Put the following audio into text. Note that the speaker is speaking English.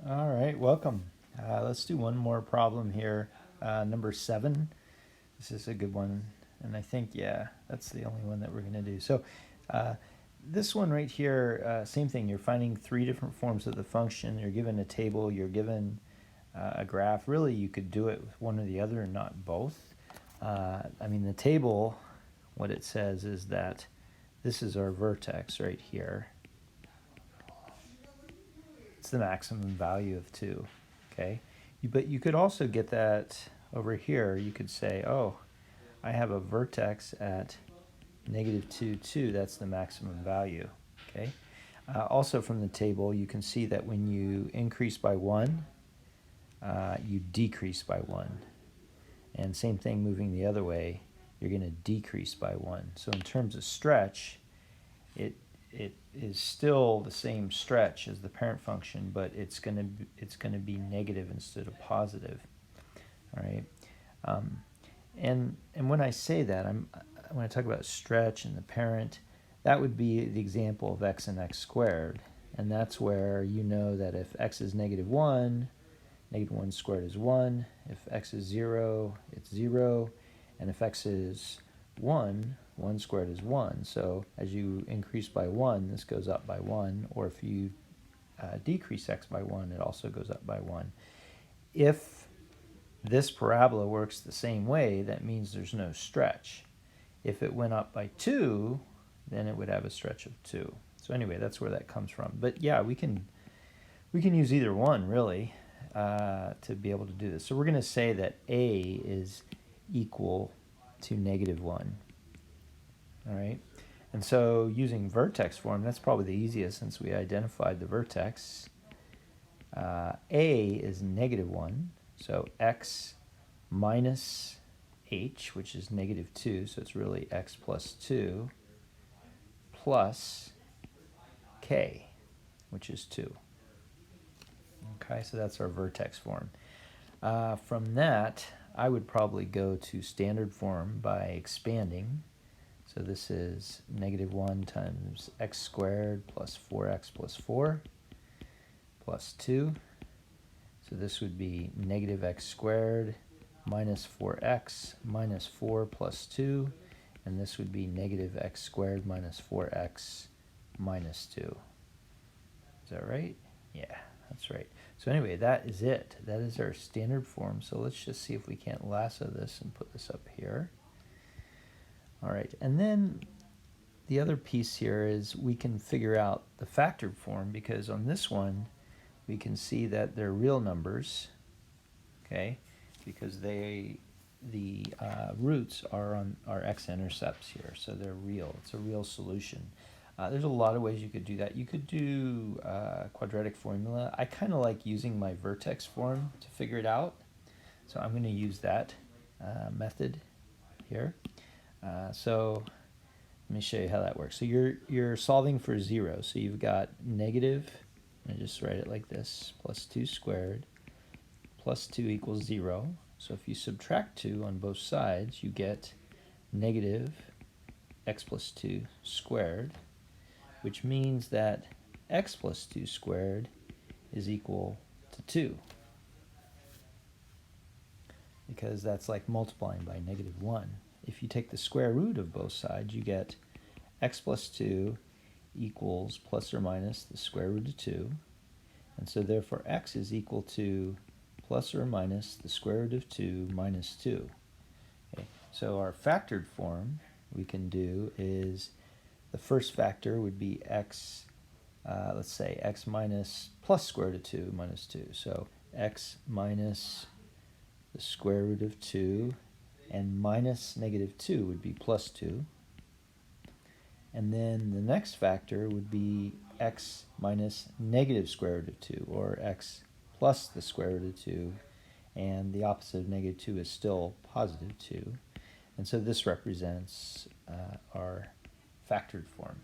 All right, welcome. Let's do one more problem here. Number 7. This is a good one. And I think, yeah, that's the only one that we're going to do. So uh, this one right here, same thing. You're finding 3 different forms of the function. You're given a table. You're given a graph. Really, you could do it with one or the other and not both. I mean, the table, what it says is that this is our vertex right here. It's the maximum value of 2, okay? But you could also get that over here. You could say, oh, I have a vertex at negative 2, 2. That's the maximum value, okay? Also from the table, you can see that when you increase by 1, you decrease by 1. And same thing moving the other way, you're going to decrease by 1. So in terms of stretch, it is still the same stretch as the parent function, but it's going to be negative instead of positive. All right, and when I say that, when I talk about stretch and the parent, that would be the example of x and x squared, and that's where you know that if x is negative 1, negative 1 squared is 1. If x is 0, it's 0, and if x is 1, 1 squared is 1. So as you increase by 1, this goes up by 1. Or if you decrease x by 1, it also goes up by 1. If this parabola works the same way, that means there's no stretch. If it went up by 2, then it would have a stretch of 2. So anyway, that's where that comes from. But yeah, we can use either one, really, to be able to do this. So we're going to say that a is equal to negative 1. All right, and so using vertex form, that's probably the easiest since we identified the vertex. A is negative 1, so x minus h, which is negative 2, so it's really x plus 2, plus k, which is 2. Okay, so that's our vertex form. From that, I would probably go to standard form by expanding. So this is negative 1 times x squared plus 4x plus 4 plus 2. So this would be negative x squared minus 4x minus 4 plus 2. And this would be negative x squared minus 4x minus 2. Is that right? Yeah, that's right. So anyway, that is it. That is our standard form. So let's just see if we can't lasso this and put this up here. All right, and then the other piece here is we can figure out the factored form, because on this one we can see that they're real numbers, okay, because the roots are x-intercepts here, so they're real. It's a real solution. There's a lot of ways you could do that. You could do quadratic formula. I kind of like using my vertex form to figure it out, so I'm going to use that method here. So let me show you how that works. So you're solving for 0. So you've got negative, I just write it like this, plus 2 squared, plus 2 equals 0. So if you subtract 2 on both sides, you get negative x plus 2 squared, which means that x plus 2 squared is equal to 2. Because that's like multiplying by negative 1. If you take the square root of both sides, you get x plus 2 equals plus or minus the square root of 2. And so therefore x is equal to plus or minus the square root of 2 minus 2. Okay. So our factored form we can do is the first factor would be x, let's say x minus plus square root of 2 minus 2. So x minus the square root of 2 and minus negative 2 would be plus 2. And then the next factor would be x minus negative square root of 2, or x plus the square root of 2, and the opposite of negative 2 is still positive 2. And so this represents our factored form.